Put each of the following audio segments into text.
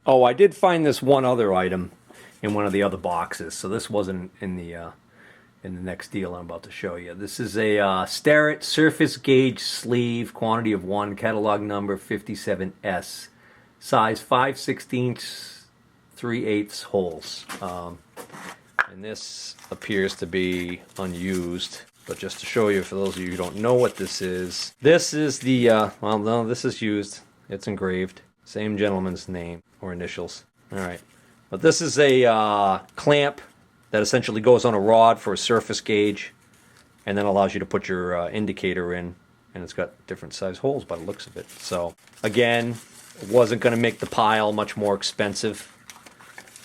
Oh, I did find this one other item in one of the other boxes, so this wasn't in the next deal I'm about to show you. This is a Starrett surface gauge sleeve, quantity of 1, catalog number 57S, size 5/16 3/8 holes. And this appears to be unused. But just to show you, for those of you who don't know what this is the, well, no, this is used. It's engraved. Same gentleman's name or initials. All right. But this is a clamp that essentially goes on a rod for a surface gauge and then allows you to put your indicator in. And it's got different size holes by the looks of it. So, again, it wasn't going to make the pile much more expensive.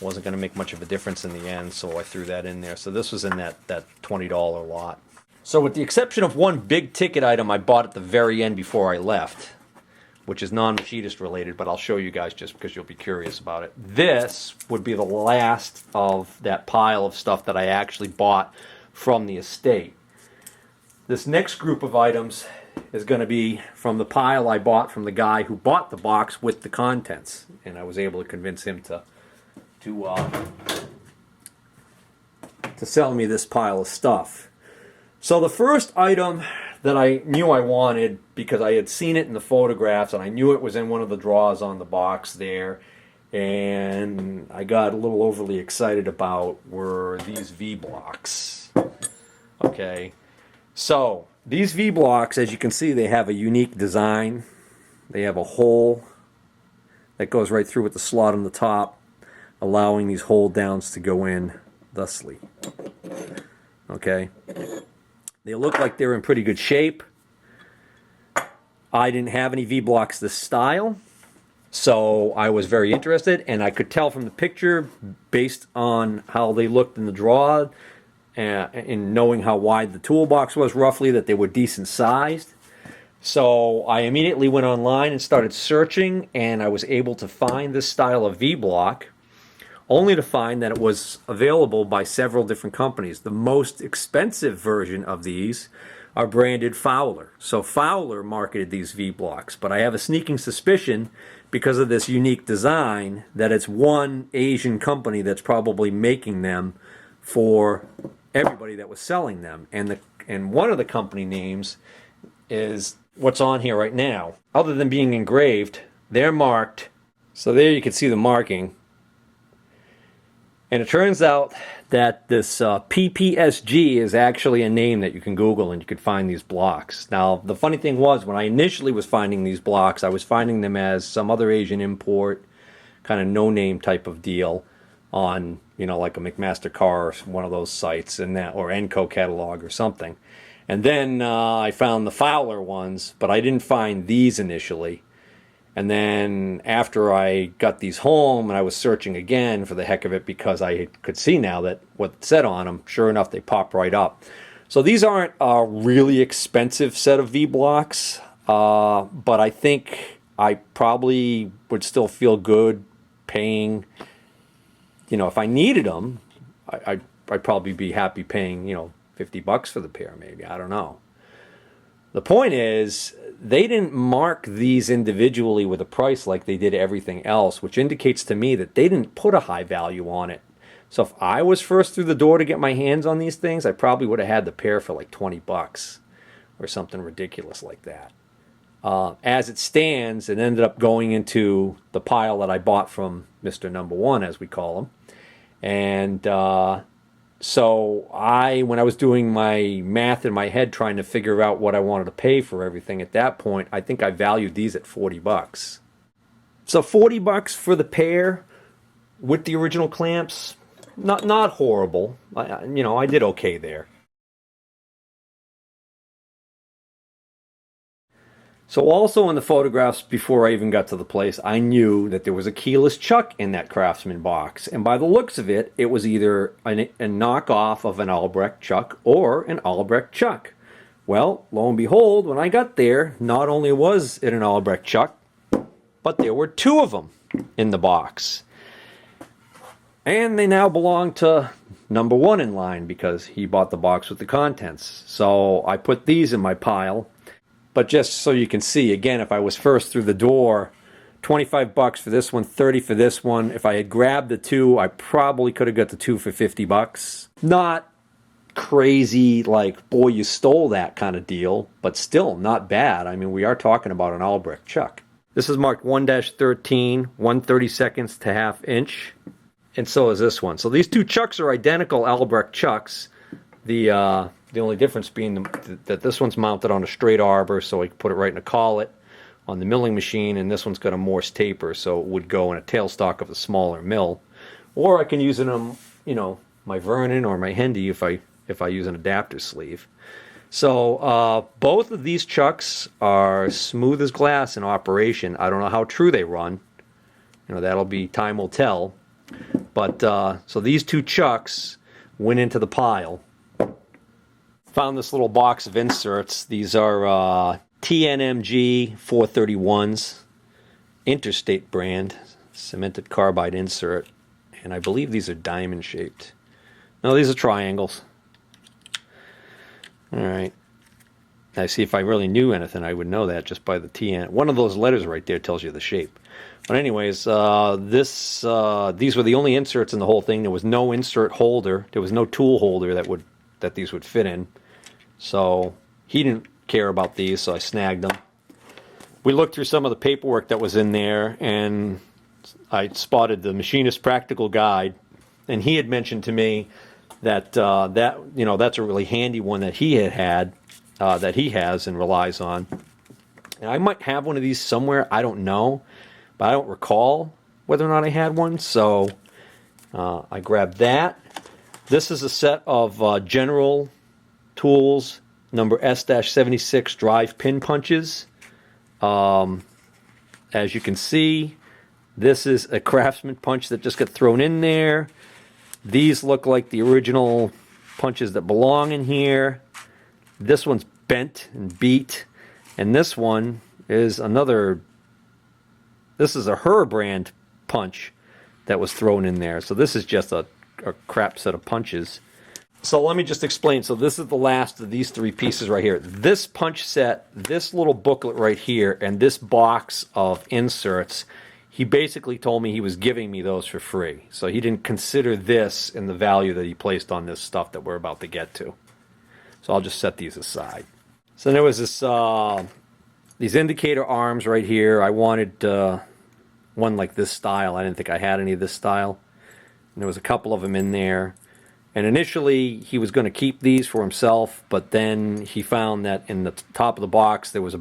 Wasn't going to make much of a difference in the end, so I threw that in there. So this was in that $20 lot. So with the exception of one big ticket item I bought at the very end before I left, which is non-machinist related, but I'll show you guys just because you'll be curious about it. This would be the last of that pile of stuff that I actually bought from the estate. This next group of items is going to be from the pile I bought from the guy who bought the box with the contents, and I was able to convince him to sell me this pile of stuff. So the first item that I knew I wanted, because I had seen it in the photographs and I knew it was in one of the drawers on the box there, and I got a little overly excited about, were these V-blocks. Okay, so these V-blocks, as you can see, they have a unique design. They have a hole that goes right through with the slot on the top, allowing these hold downs to go in thusly. Okay, they look like they're in pretty good shape. I didn't have any V-blocks this style, so I was very interested, and I could tell from the picture, based on how they looked in the drawer, and knowing how wide the toolbox was roughly, that they were decent sized. So I immediately went online and started searching, and I was able to find this style of V-block, only to find that it was available by several different companies. The most expensive version of these are branded Fowler. So Fowler marketed these V-blocks, but I have a sneaking suspicion, because of this unique design, that it's one Asian company that's probably making them for everybody that was selling them. And one of the company names is what's on here right now. Other than being engraved, they're marked. So there you can see the marking. And it turns out that this PPSG is actually a name that you can Google, and you could find these blocks. Now, the funny thing was, when I initially was finding these blocks, I was finding them as some other Asian import, kind of no-name type of deal on, like a McMaster Car or one of those sites, and that, or Enco catalog or something. And then I found the Fowler ones, but I didn't find these initially. And then after I got these home, and I was searching again for the heck of it, because I could see now that what it said on them, sure enough, they pop right up. So these aren't a really expensive set of V-blocks, but I think I probably would still feel good paying, if I needed them, I'd probably be happy paying, $50 for the pair maybe, I don't know. The point is, they didn't mark these individually with a price like they did everything else, which indicates to me that they didn't put a high value on it. So if I was first through the door to get my hands on these things, I probably would have had the pair for like $20 or something ridiculous like that. As it stands, it ended up going into the pile that I bought from Mr. Number One, as we call him. And so when I was doing my math in my head, trying to figure out what I wanted to pay for everything at that point, I think I valued these at $40. So $40 for the pair with the original clamps, not horrible. I did okay there. So also in the photographs, before I even got to the place, I knew that there was a keyless chuck in that Craftsman box. And by the looks of it, it was either a knockoff of an Albrecht chuck or an Albrecht chuck. Well, lo and behold, when I got there, not only was it an Albrecht chuck, but there were two of them in the box. And they now belong to Number One in line, because he bought the box with the contents. So I put these in my pile. But just so you can see, again, if I was first through the door 25 bucks for this one, 30 for this one. If I had grabbed the two, I probably could have got the two for 50 bucks. Not crazy, like, boy, you stole that kind of deal, but still not bad. I mean, we are talking about an Albrecht chuck. This is marked 1-13, 1/32 to ½ inch, and so is this one. So these two chucks are identical Albrecht chucks. The only difference being that this one's mounted on a straight arbor, so I can put it right in a collet on the milling machine, and this one's got a Morse taper, so it would go in a tailstock of a smaller mill. Or I can use it on, you know, my Vernon or my Hendy if I use an adapter sleeve. So both of these chucks are smooth as glass in operation. I don't know how true they run. You know, that'll be, time will tell. But so these two chucks went into the pile. Found this little box of inserts. These are TNMG 431s, Interstate brand, cemented carbide insert. And I believe these are diamond shaped. No, these are triangles. Alright. I see, if I really knew anything, I would know that just by the TN. One of those letters right there tells you the shape. But anyways, these were the only inserts in the whole thing. There was no insert holder. There was no tool holder that these would fit in. So he didn't care about these, so I snagged them. We looked through some of the paperwork that was in there, and I spotted the Machinist's Practical Guide, and he had mentioned to me that that's a really handy one that he had that he has and relies on. And I might have one of these somewhere, I don't know, but I don't recall whether or not I had one, so I grabbed that. This is a set of General Tools number S-76 drive pin punches. As you can see, this is a Craftsman punch that just got thrown in there. These look like the original punches that belong in here. This one's bent and beat. And this one is this is a Her brand punch that was thrown in there. So this is just a crap set of punches. So let me just explain. So this is the last of these three pieces right here. This punch set, this little booklet right here, and this box of inserts, he basically told me he was giving me those for free. So he didn't consider this in the value that he placed on this stuff that we're about to get to. So I'll just set these aside. So there was this these indicator arms right here. I wanted one like this style. I didn't think I had any of this style. And there was a couple of them in there. And initially he was going to keep these for himself, but then he found that in the top of the box there was a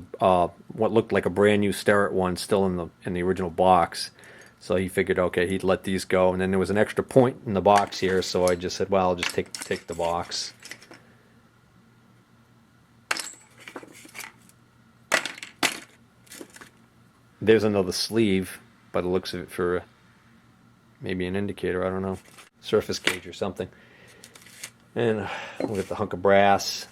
what looked like a brand new Starrett one still in the original box. So he figured, okay, he'd let these go. And then there was an extra point in the box here, so I just said, well, I'll just take the box. There's another sleeve by the looks of it for maybe an indicator, I don't know, surface gauge or something. And we'll get the hunk of brass.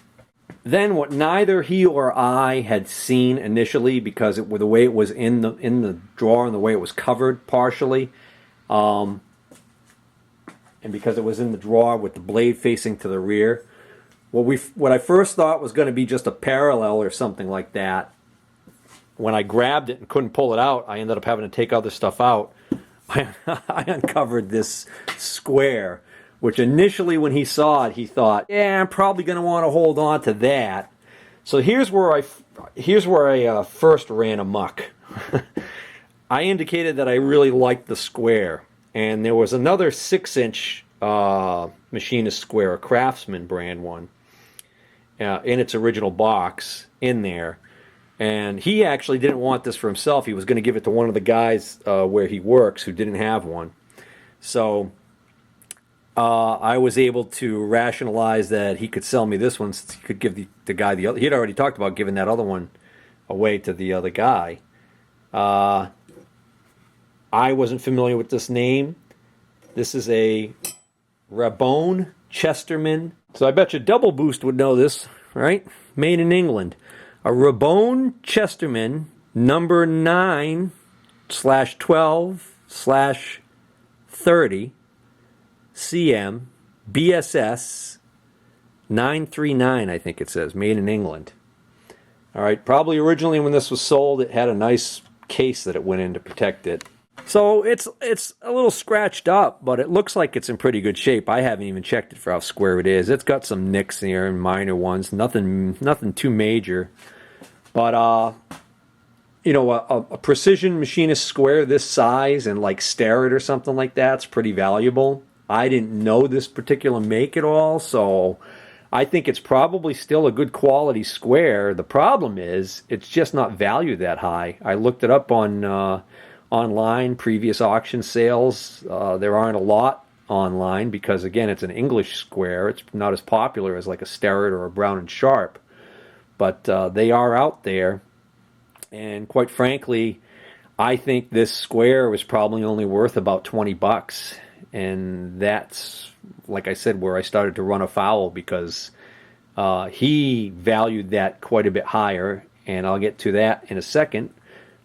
Then what neither he or I had seen initially, because the way it was in the drawer and the way it was covered partially, and because it was in the drawer with the blade facing to the rear, what I first thought was going to be just a parallel or something like that. When I grabbed it and couldn't pull it out, I ended up having to take other stuff out. I uncovered this square, which initially when he saw it, he thought, yeah, I'm probably going to want to hold on to that. So here's where I first ran amok. I indicated that I really liked the square, and there was another 6-inch Machinist square, a Craftsman brand one, in its original box in there. And he actually didn't want this for himself. He was going to give it to one of the guys where he works who didn't have one. So I was able to rationalize that he could sell me this one since he could give the guy the other. He had already talked about giving that other one away to the other guy. I wasn't familiar with this name. This is a Rabone Chesterman. So I bet you Double Boost would know this, right? Made in England. A Rabone Chesterman number 9/12/30 CM BSS 939, I think it says, made in England. All right, probably originally when this was sold, it had a nice case that it went in to protect it. So it's a little scratched up, but it looks like it's in pretty good shape. I haven't even checked it for how square it is. It's got some nicks here and minor ones, nothing too major. But you know, a precision machinist square this size and like Starrett or something like that's pretty valuable. I didn't know this particular make at all, so I think it's probably still a good quality square. The problem is it's just not valued that high. I looked it up on online, previous auction sales. There aren't a lot online because, again, it's an English square. It's not as popular as like a Starrett or a Brown and Sharp, but they are out there. And quite frankly, I think this square was probably only worth about 20 bucks. And that's, like I said, where I started to run afoul because he valued that quite a bit higher. And I'll get to that in a second.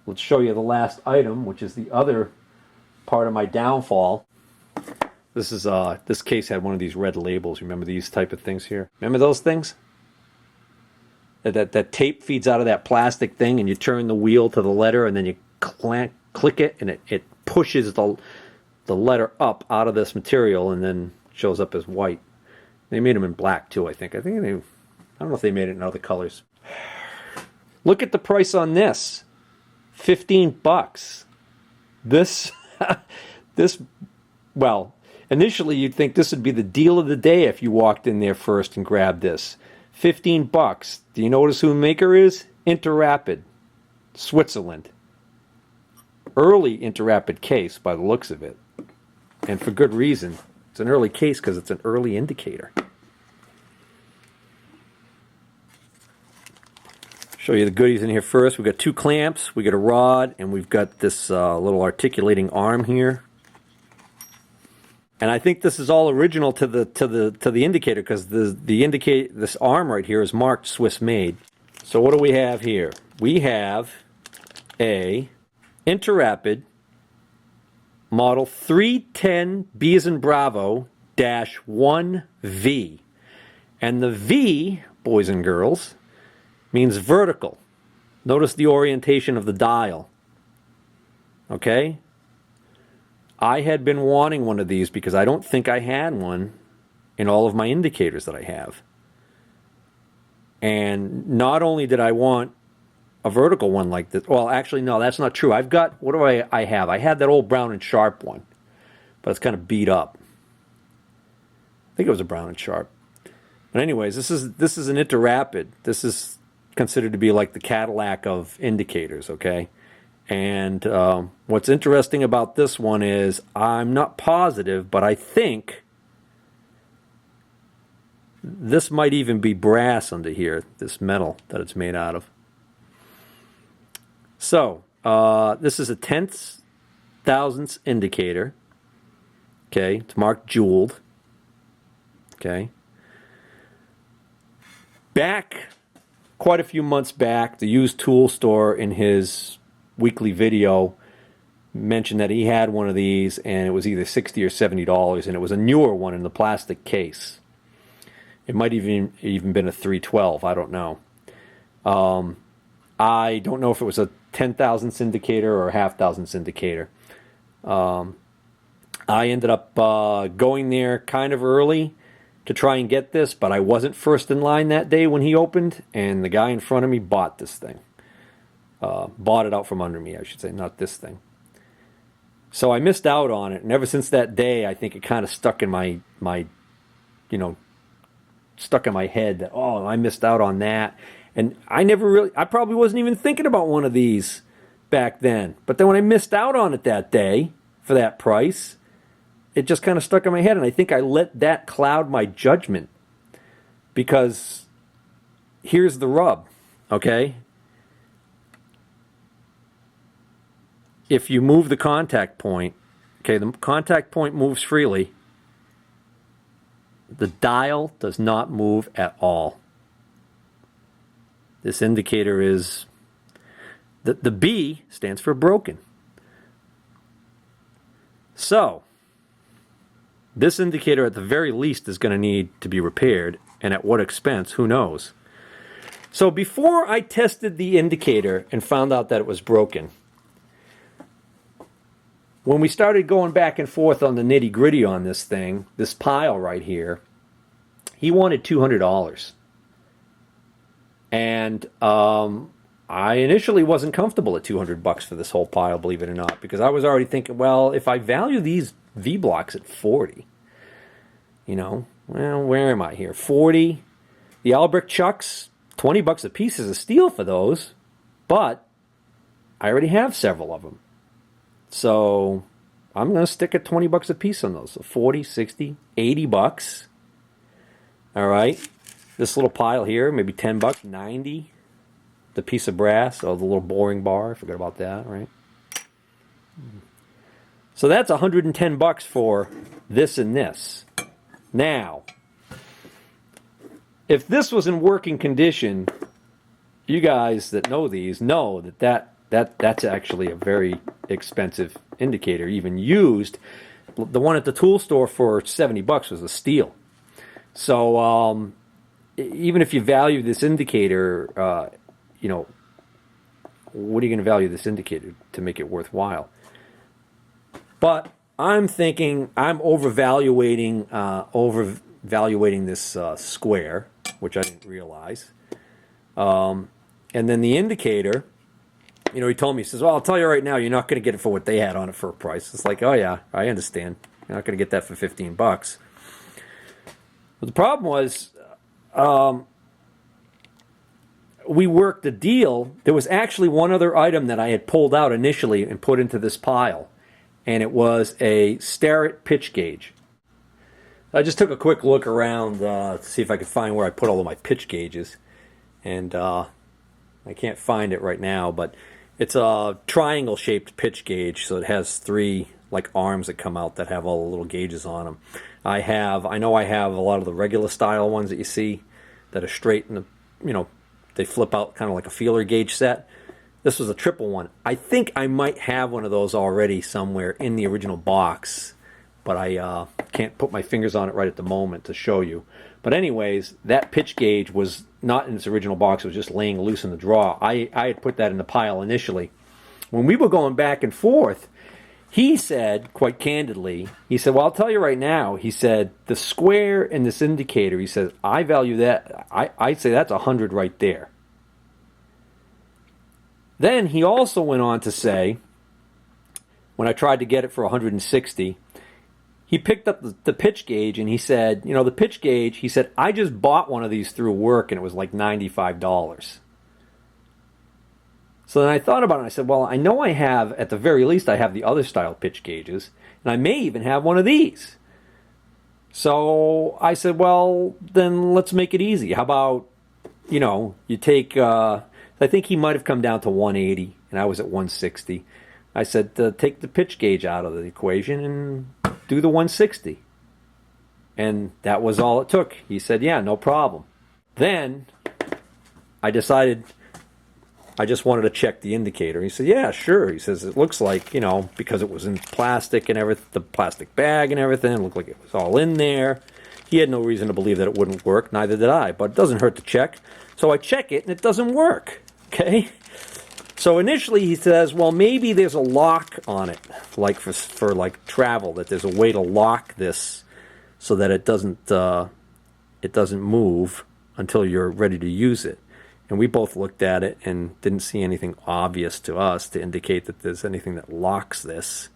Let's show you the last item, which is the other part of my downfall. This case had one of these red labels. Remember these type of things here? Remember those things? That tape feeds out of that plastic thing, and you turn the wheel to the letter, and then you click it, and it pushes the letter up out of this material, and then shows up as white. They made them in black too, I think. I don't know if they made it in other colors. Look at the price on this. 15 bucks. This, well, initially you'd think this would be the deal of the day if you walked in there first and grabbed this. 15 bucks. Do you notice who the maker is? Interapid, Switzerland. Early interapid case by the looks of it. And for good reason. It's an early case because it's an early indicator. Show you the goodies in here first. We've got 2 clamps, we got a rod, and we've got this little articulating arm here. And I think this is all original to the indicator because this arm right here is marked Swiss made. So what do we have here? We have a interapid model 310 B as in Bravo -1V. And the V, boys and girls, means vertical. Notice the orientation of the dial. Okay? I had been wanting one of these because I don't think I had one in all of my indicators that I have. And not only did I want a vertical one like this, well, actually, no, that's not true. I've got, what do I have? I had that old Brown and Sharp one, but it's kind of beat up. I think it was a Brown and Sharp. But anyways, this is an interapid. This is considered to be like the Cadillac of indicators, okay? And what's interesting about this one is I'm not positive, but I think this might even be brass under here, this metal that it's made out of. So this is a 10th thousandths indicator. Okay, it's marked jeweled. Okay. Back quite a few months back, the used tool store in his weekly video mentioned that he had one of these and it was either $60 or $70 and it was a newer one in the plastic case. It might even been a 312, I don't know. I don't know if it was a 10 thousandths indicator or a half thousandths indicator. I ended up going there kind of early to try and get this, but I wasn't first in line that day when he opened, and the guy in front of me bought this thing. Bought it out from under me, I should say, not this thing. So I missed out on it, and ever since that day, I think it kind of stuck in my stuck in my head that, oh, I missed out on that. And I probably wasn't even thinking about one of these back then. But then when I missed out on it that day for that price, it just kind of stuck in my head, and I think I let that cloud my judgment. Because here's the rub, okay? If you move the contact point, okay, the contact point moves freely. The dial does not move at all. This indicator is, the B stands for broken. So, this indicator at the very least is going to need to be repaired, and at what expense, who knows. So before I tested the indicator and found out that it was broken, when we started going back and forth on the nitty gritty on this thing, this pile right here, he wanted $200. And I initially wasn't comfortable at $200 for this whole pile, believe it or not, because I was already thinking, well, if I value these V blocks at 40, you know, well, where am I here? 40. The Albrick Chucks, $20 a piece is a steal for those, but I already have several of them. So I'm going to stick at $20 a piece on those. So 40, 60, $80. All right. This little pile here, maybe $10, 90. The piece of brass, or the little boring bar, I forgot about that, right? So that's $110 for this and this. Now, if this was in working condition, you guys that know these know that's actually a very expensive indicator, even used. The one at the tool store for $70 was a steal. So even if you value this indicator, you know, what are you going to value this indicator to make it worthwhile? But I'm thinking I'm overvaluating this square, which I didn't realize. And then the indicator, you know, he told me, he says, well, I'll tell you right now, you're not going to get it for what they had on it for a price. It's like, oh yeah, I understand. You're not going to get that for $15. But the problem was, we worked a deal. There was actually one other item that I had pulled out initially and put into this pile, and it was a Starrett pitch gauge. I just took a quick look around to see if I could find where I put all of my pitch gauges, and I can't find it right now, but it's a triangle-shaped pitch gauge, so it has three like arms that come out that have all the little gauges on them. I know I have a lot of the regular style ones that you see that are straight and, you know, they flip out kind of like a feeler gauge set. This was a triple one. I think I might have one of those already somewhere in the original box, but I can't put my fingers on it right at the moment to show you. But anyways, that pitch gauge was not in its original box. It was just laying loose in the drawer. I had put that in the pile initially. When we were going back and forth, he said, quite candidly, he said, well, I'll tell you right now, he said, the square in this indicator, he says, I value that, I'd say that's 100 right there. Then he also went on to say, when I tried to get it for 160, he picked up the pitch gauge and he said, you know, the pitch gauge, he said, I just bought one of these through work and it was like $95. So then I thought about it and I said, well, I know I have, at the very least, I have the other style pitch gauges, and I may even have one of these. So I said, well, then let's make it easy. How about, you know, you take, I think he might have come down to 180, and I was at 160. I said, take the pitch gauge out of the equation and do the 160. And that was all it took. He said, yeah, no problem. Then I decided I just wanted to check the indicator. He said, yeah, sure. He says, it looks like, you know, because it was in plastic and everything, the plastic bag and everything, it looked like it was all in there. He had no reason to believe that it wouldn't work, neither did I, but it doesn't hurt to check. So I check it and it doesn't work, okay? So initially he says, well, maybe there's a lock on it, like for like travel, that there's a way to lock this so that it doesn't move until you're ready to use it. And we both looked at it and didn't see anything obvious to us to indicate that there's anything that locks this.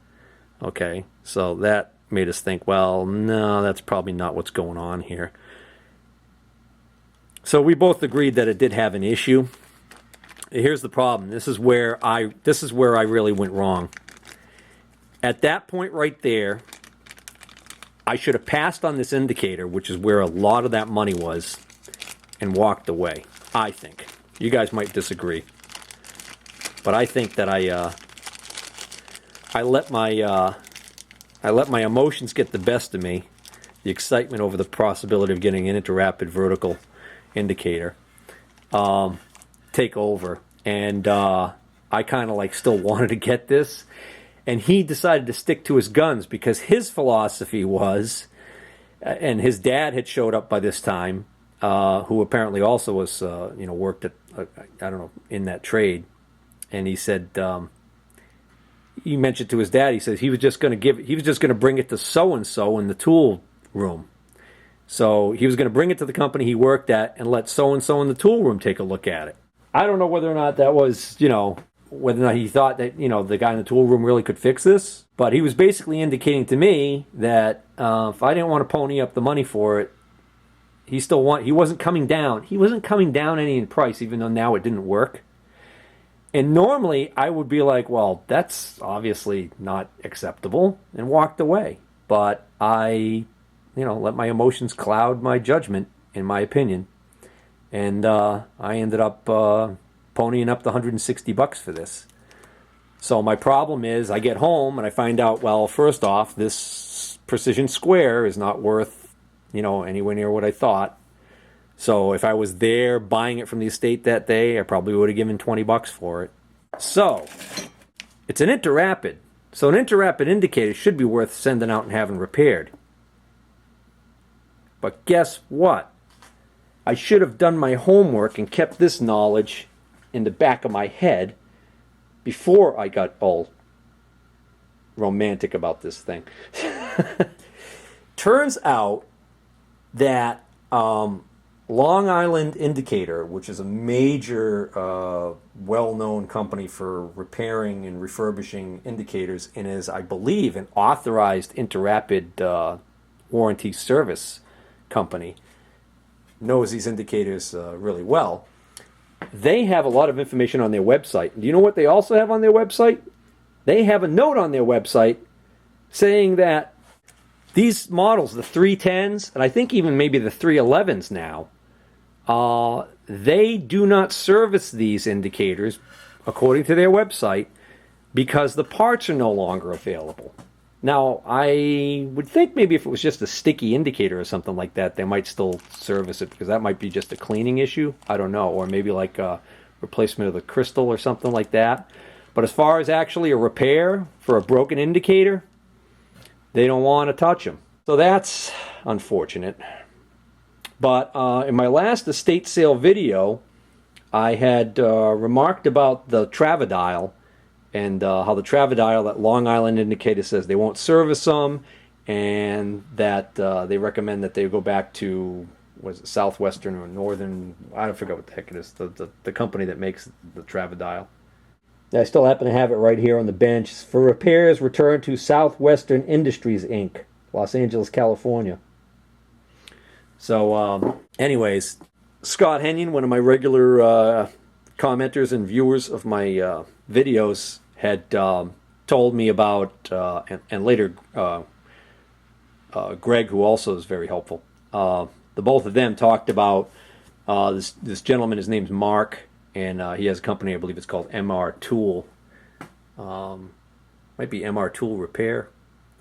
Okay, so that made us think, well, no, that's probably not what's going on here. So we both agreed that it did have an issue. Here's the problem. This is where I really went wrong. At that point right there, I should have passed on this indicator, which is where a lot of that money was, and walked away. I think. You guys might disagree. But I think that I let my emotions get the best of me. The excitement over the possibility of getting an interapid vertical indicator take over. And I kind of like still wanted to get this. And he decided to stick to his guns because his philosophy was, and his dad had showed up by this time, who apparently also was, worked at, I don't know, in that trade. And he said, he mentioned to his dad, he says he was just going to bring it to so and so in the tool room. So he was going to bring it to the company he worked at and let so and so in the tool room take a look at it. I don't know whether or not that was, whether or not he thought that, the guy in the tool room really could fix this. But he was basically indicating to me that if I didn't want to pony up the money for it, he wasn't coming down. He wasn't coming down any in price, even though now it didn't work. And normally I would be like, well, that's obviously not acceptable, and walked away. But I, let my emotions cloud my judgment, in my opinion. And I ended up ponying up the $160 for this. So my problem is I get home and I find out, well, first off, this precision square is not worth, anywhere near what I thought. So if I was there buying it from the estate that day, I probably would have given $20 for it. So it's an interapid. So an interapid indicator should be worth sending out and having repaired. But guess what? I should have done my homework and kept this knowledge in the back of my head before I got all romantic about this thing. Turns out that Long Island Indicator, which is a major, well-known company for repairing and refurbishing indicators, and is, I believe, an authorized interapid warranty service company, knows these indicators really well. They have a lot of information on their website. Do you know what they also have on their website? They have a note on their website saying that these models, the 310s, and I think even maybe the 311s now, they do not service these indicators, according to their website, because the parts are no longer available. Now, I would think maybe if it was just a sticky indicator or something like that, they might still service it, because that might be just a cleaning issue. I don't know. Or maybe like a replacement of the crystal or something like that. But as far as actually a repair for a broken indicator, they don't want to touch them. So that's unfortunate. But in my last estate sale video, I had remarked about the Travadial, and how the Travadial, that Long Island Indicator, says they won't service them, and that they recommend that they go back to, was it Southwestern or Northern, I don't forget what the heck it is, the company that makes the Travadial. I still happen to have it right here on the bench. For repairs, return to Southwestern Industries, Inc., Los Angeles, California. So, anyways, Scott Henyon, one of my regular commenters and viewers of my videos, had told me about, and later Greg, who also is very helpful, the both of them talked about this gentleman. His name's Mark, and he has a company, I believe it's called MR Tool. Might be MR Tool Repair.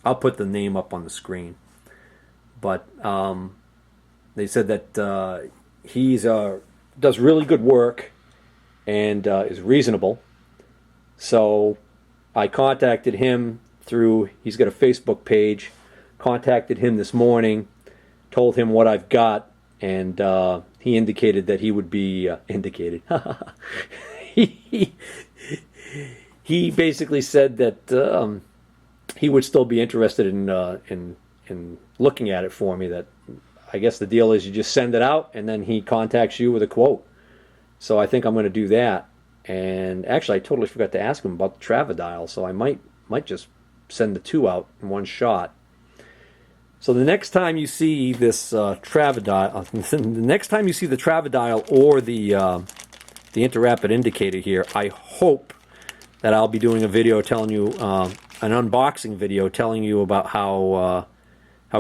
I'll put the name up on the screen. But they said that he's does really good work and is reasonable. So I contacted him through, he's got a Facebook page, contacted him this morning, told him what I've got, and he indicated that he would be, he basically said that he would still be interested in looking at it for me. That I guess the deal is you just send it out and then he contacts you with a quote. So I think I'm going to do that. And actually, I totally forgot to ask him about the Travadial, so I might just send the two out in one shot. So the next time you see this Travadial, the next time you see the Travadial or the interapid indicator here, I hope that I'll be doing a video telling you, an unboxing video telling you about how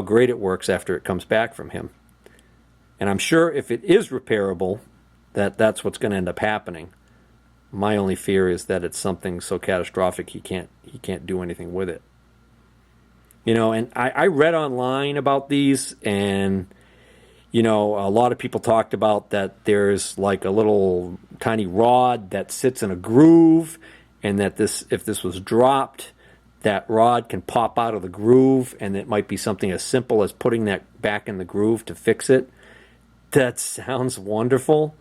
great it works after it comes back from him. And I'm sure if it is repairable, that's what's going to end up happening. My only fear is that it's something so catastrophic he can't do anything with it. You know, and I read online about these, and you know, a lot of people talked about that there's like a little tiny rod that sits in a groove, and that if this was dropped, that rod can pop out of the groove, and it might be something as simple as putting that back in the groove to fix it. That sounds wonderful.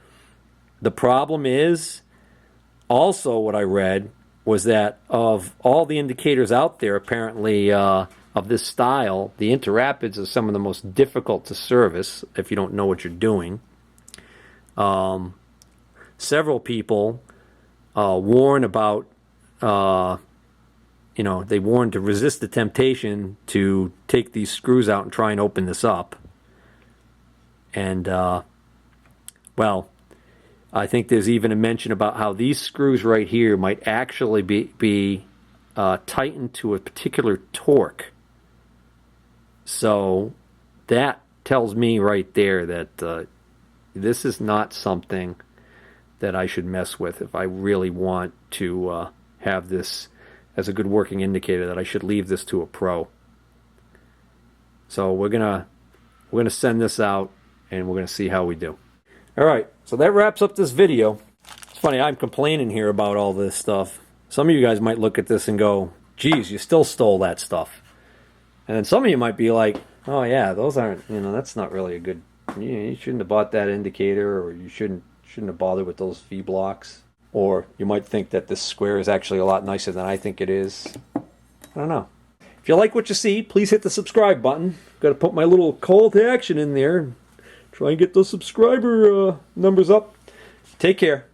The problem is, also what I read, was that of all the indicators out there, apparently of this style, the interapids are some of the most difficult to service if you don't know what you're doing. Several people warn about, they warn to resist the temptation to take these screws out and try and open this up. And, well, I think there's even a mention about how these screws right here might actually be tightened to a particular torque. So that tells me right there that this is not something that I should mess with if I really want to have this as a good working indicator, that I should leave this to a pro. So we're gonna send this out and we're gonna see how we do. All right, so that wraps up this video. It's funny, I'm complaining here about all this stuff. Some of you guys might look at this and go, geez, you still stole that stuff. And then some of you might be like, oh yeah, those aren't, that's not really a good, you shouldn't have bought that indicator, or you shouldn't have bothered with those V blocks. Or you might think that this square is actually a lot nicer than I think it is. I don't know. If you like what you see, please hit the subscribe button. Got to put my little call to action in there. Try and get those subscriber numbers up. Take care.